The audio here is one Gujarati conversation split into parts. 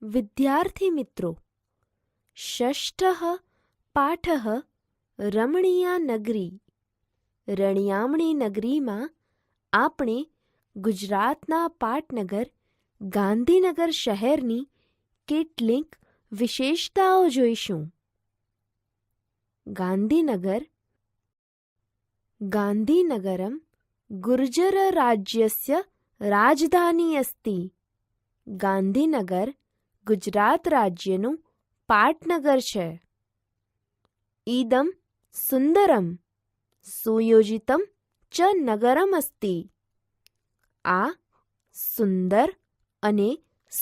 વિદ્યાર્થી મિત્રો, ષષ્ઠઃ પાઠઃ રમણીયા નગરી. રણિયામણી નગરીમાં આપણે ગુજરાતના પાટનગર ગાંધીનગર શહેરની કેટલીક વિશેષતાઓ જોઈશું. ગાંધીનગરમ ગુર્જર રાજ્યસ્ય રાજધાની અસ્તિ. ગાંધીનગર ગુજરાત રાજ્યનું પાટનગર છે. ઈદમ સુંદરમ સુયોજિતમ ચ નગરમ અસ્તિ. આ સુંદર અને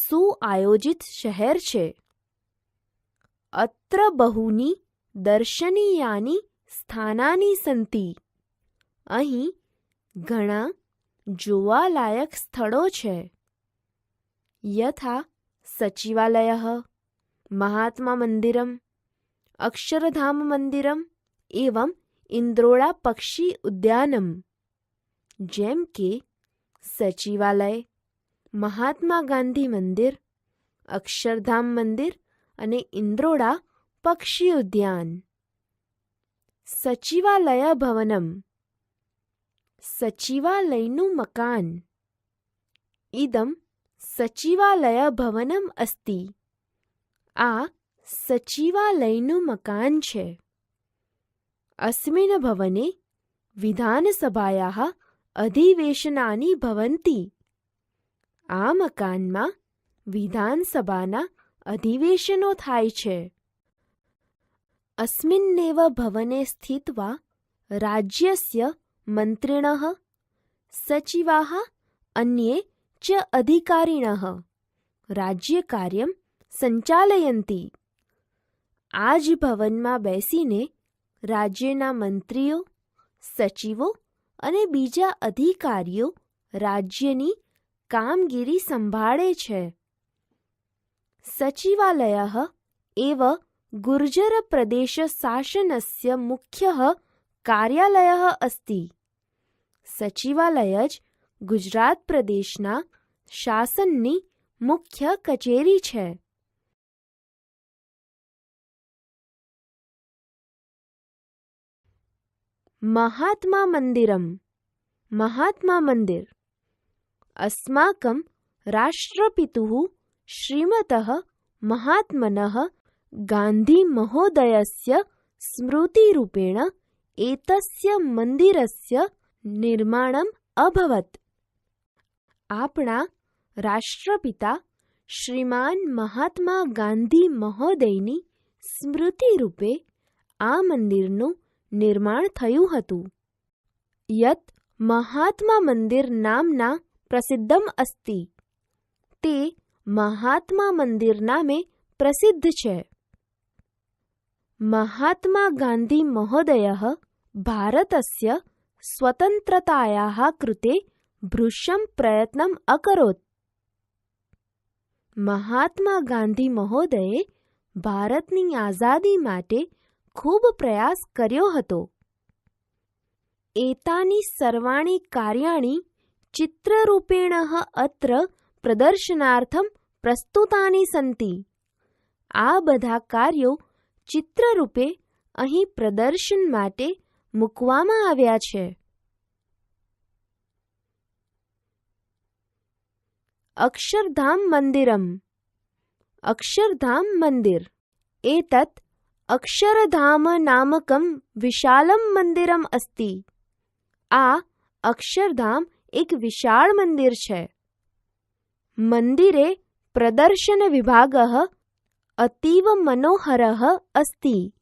સુઆયોજિત શહેર છે. અત્ર બહૂની દર્શનીયાની સ્થાનાની સંતિ. અહીં ઘણા જોવાલાયક સ્થળો છે. યથા સચિવાલયઃ, મહાત્મા મંદિરમ, અક્ષરધામ મંદિરમ એવં ઇન્દ્રોડા પક્ષી ઉદ્યાનમ. જેમ કે સચિવાલય, મહાત્મા ગાંધી મંદિર, અક્ષરધામ મંદિર અને ઇન્દ્રોડા પક્ષી ઉદ્યાન. સચિવાલય ભવનમ સચિવાલયનું મકાન. ઇદમ સચિવાલય ભવનમ અસ્તિ. આ સચિવાલયનું મકાન છે. અસ્મિન ભવને વિધાનસભાયાઃ અધિવેશનાની ભવન્તિ. આ મકાનમાં વિધાનસભાના અધિવેશનો થાય છે. અસ્મિન્નેવ ભવને સ્થિત્વા રાજ્યસ્ય મંત્રિણઃ, સચિવાઃ અન્યે ચ અધિકારિણઃ રાજ્યકાર્યમ સંચાલયન્તિ. આ જ ભવનમાં બેસીને રાજ્યના મંત્રીઓ, સચિવો અને બીજા અધિકારીઓ રાજ્યની કામગીરી સંભાળે છે. સચિવાલયઃ એવ ગુર્જર પ્રદેશ શાસનસ્ય મુખ્યઃ કાર્યાલયઃ અસ્તિ. સચિવાલય જ ગુજરાત પ્રદેશના શાસનની મુખ્ય કચેરી છે. મહાત્મા મંદિરમ મહાત્મા મંદિર. અસ્માકં રાષ્ટ્રપિતુઃ શ્રીમતઃ મહાત્મનઃ ગાંધી મહોદયસ્ય સ્મૃતિરૂપેણ એતસ્ય મંદિરસ્ય નિર્માણમ અભવત. આપણા રાષ્ટ્રપિતા શ્રીમાન મહાત્મા ગાંધી મહોદયની સ્મૃતિરૂપે આ મંદિરનું નિર્માણ થયું હતું. યત મહાત્મા મંદિર નામના પ્રસિદ્ધમ અસ્તિ. તે મહાત્મા મંદિર નામે પ્રસિદ્ધ છે. મહાત્મા ગાંધી મહોદયઃ ભારતસ્ય સ્વતંત્રતાયાઃ કૃતે ભૃશં પ્રયત્નમ અકરોત. મહાત્મા ગાંધી મહોદયે ભારતની આઝાદી માટે ખૂબ પ્રયાસ કર્યો હતો. એતાની સર્વાણી કાર્યાણી ચિત્રરૂપેણ અત્ર પ્રદર્શનાર્થમ પ્રસ્તુતાની સંતિ. આ બધા કાર્યો ચિત્રરૂપે અહીં પ્રદર્શન માટે મૂકવામાં આવ્યા છે. અક્ષરધામ મંદિરમ અક્ષરધામ મંદિર. એતત અક્ષરધામ નામકમ વિશાલમ મંદિરમ અસ્તિ. આ અક્ષરધામ એક વિશાળ મંદિર છે. મંદિરે પ્રદર્શન વિભાગઃ અતીવ મનોહરઃ અસ્તિ.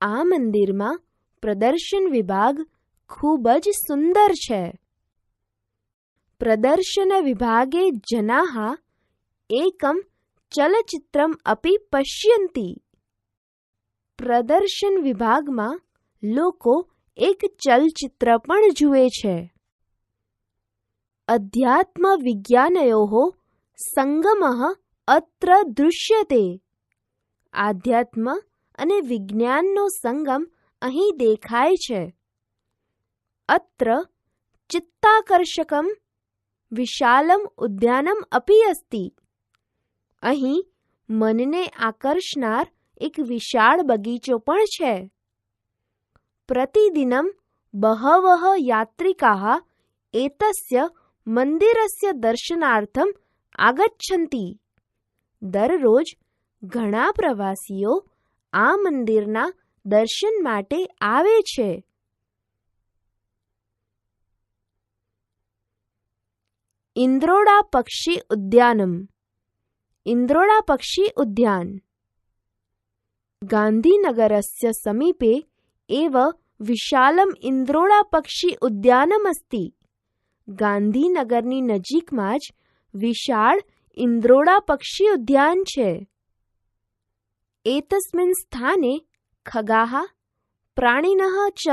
આ મંદિરમાં પ્રદર્શન વિભાગ ખૂબ જ સુંદર છે. પ્રદર્શન વિભાગે જનાઃ એકમ ચલચિત્રમ અપી પશ્યન્તિ. પ્રદર્શન વિભાગમાં લોકો એક ચલચિત્ર પણ જુએ છે. અધ્યાત્મ વિજ્ઞાનયોઃ સંગમઃ અત્ર દૃશ્યતે. આધ્યાત્મ અને વિજ્ઞાનનો સંગમ અહીં દેખાય છે. અત્ર ચિત્તાકર્ષકમ વિશાલમ ઉદ્યાનમ અપી અસ્તિ. અહીં મનને આકર્ષનાર એક વિશાળ બગીચો પણ છે. પ્રતિદિનમ બહવઃ યાત્રિકાઃ એતસ્ય મંદિરસ્ય દર્શનાર્થમ આગચ્છન્તિ. દરરોજ ઘણા પ્રવાસીઓ આ મંદિરના દર્શન માટે આવે છે. ઇન્દ્રોડા પક્ષી ઉદ્યાનમ. ઇન્દ્રોડા પક્ષી ઉદ્યાન ગાંધીનગરસ્ય સમીપે એવ વિશાલમ ઇન્દ્રોડા પક્ષી ઉદ્યાનમ અસ્તિ. ગાંધીનગરની નજીકમાં જ વિશાળ ઇન્દ્રોડા પક્ષી ઉદ્યાન છે. એતસ્મિન સ્થાને ખગાઃ પ્રાણિનઃ ચ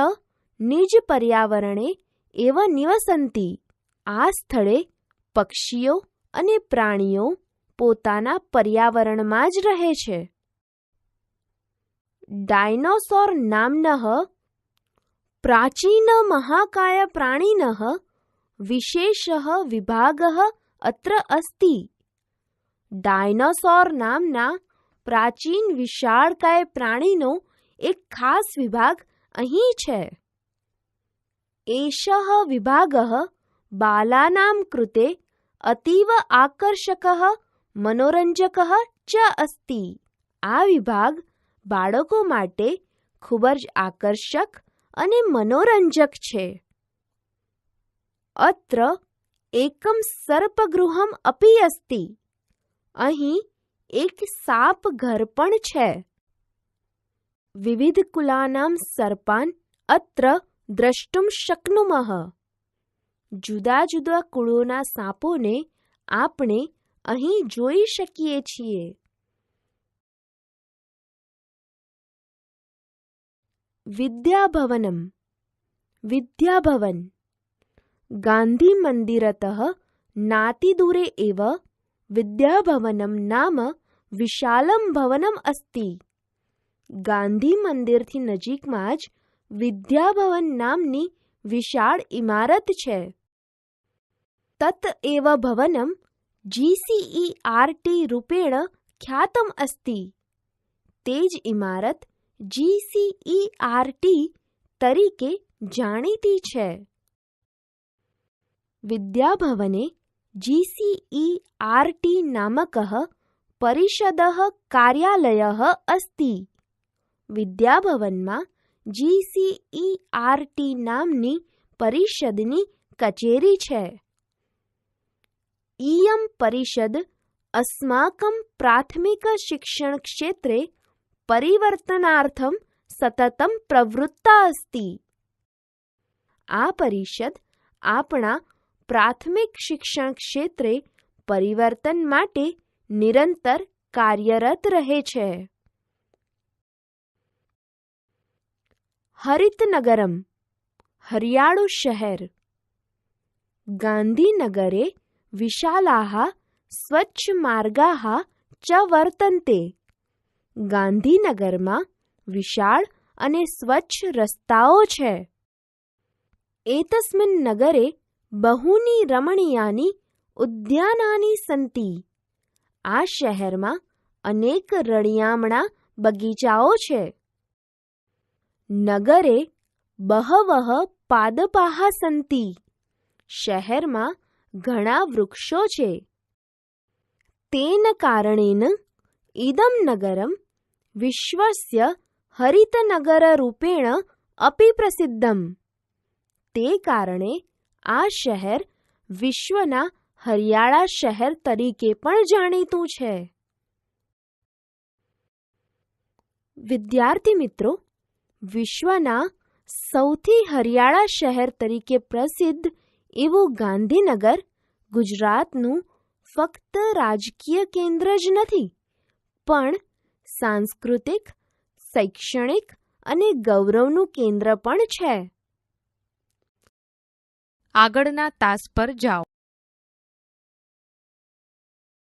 નિજ પર્યાવરણે એવ નિવસન્તિ. આ સ્થળે પક્ષીઓ અને પ્રાણીઓ પોતાના પર્યાવરણમાં જ રહે છે. ડાયનોસોર નામ્નઃ પ્રાચીન મહાકાય પ્રાણીનઃ વિશેષઃ વિભાગઃ અત્ર અસ્તિ. ડાયનોસોર નામના પ્રાચીન વિશાળકાય પ્રાણીનો એક ખાસ વિભાગ અહીં છે. એષઃ વિભાગઃ બાલાનાં કૃતે અતીવ આકર્ષકઃ મનોરંજકઃ ચ અસ્તિ. આ વિભાગ બાળકો માટે ખૂબ જ આકર્ષક અને મનોરંજક છે. અત્ર એકમ સર્પગૃહમ અપી અસ્તિ. અહીં એક સાપ ઘર પણ છે. વિવિધ કુલાનાં સર્પાન અત્ર દ્રષ્ટુમ શક્નુમઃ. જુદા જુદા કુળોના સાપોને આપણે અહીં જોઈ શકીએ છીએ. વિદ્યાભવનમ. વિદ્યાભવન ગાંધી મંદિરતઃ નાતિદૂરે એવ વિદ્યાભવનમ નામ વિશાલમ ભવનમ અસ્તિ. ગાંધી મંદિરથી નજીકમાં જ વિદ્યાભવન નામની વિશાળ ઇમારત છે. તત એવ ભવનમ GCERT રૂપેણ ખ્યાતમ અસ્તિ. તે જ ઇમારત GCERT તરીકે જાણીતી છે. વિદ્યાભવને GCERT નામકઃ પરિષદઃ કાર્યાલયઃ અસ્તિ. વિદ્યાભવનમાં GCERT નામની પરિષદની કચેરી છે. ઇયં પરિષદ અસ્માકં પ્રાથમિક શિક્ષણ ક્ષેત્રે પરિવર્તનાર્થમ સતતમ પ્રવૃત્તા અસ્તિ. આ પરિષદ આપણા પ્રાથમિક શિક્ષણ ક્ષેત્રે પરિવર્તન માટે નિરંતર કાર્યરત રહે છે. હરિતનગરમ. હરિયાળુ શહેર. ગાંધીનગરે વિશાલાઃ સ્વચ્છ માર્ગાઃ ચ વર્તન્તે. ગાંધીનગરમાં વિશાળ અને સ્વચ્છ રસ્તાઓ છે. એતસ્મિન નગરે બહૂની રમણીયાની ઉદ્યાનાની સંતિ. આ શહેરમાં અનેક રળિયામણા બગીચાઓ છે. નગરે બહવઃ પાદપાઃ સંતિ. શહેરમાં ઘણા વૃક્ષો છે. તેન કારણેન ઇદમ નગરમ વિશ્વસ્ય હરિતનગરરૂપેણ અપી પ્રસિદ્ધમ. તે કારણે આ શહેર વિશ્વના હરિયાળા શહેર તરીકે પણ જાણીતું છે. વિદ્યાર્થી મિત્રો, વિશ્વના સૌથી હરિયાળા શહેર તરીકે પ્રસિદ્ધ એવું ગાંધીનગર ગુજરાતનું ફક્ત રાજકીય કેન્દ્ર જ નથી, પણ સાંસ્કૃતિક, શૈક્ષણિક અને ગૌરવનું કેન્દ્ર પણ છે. આગળના તાસ પર જાઓ.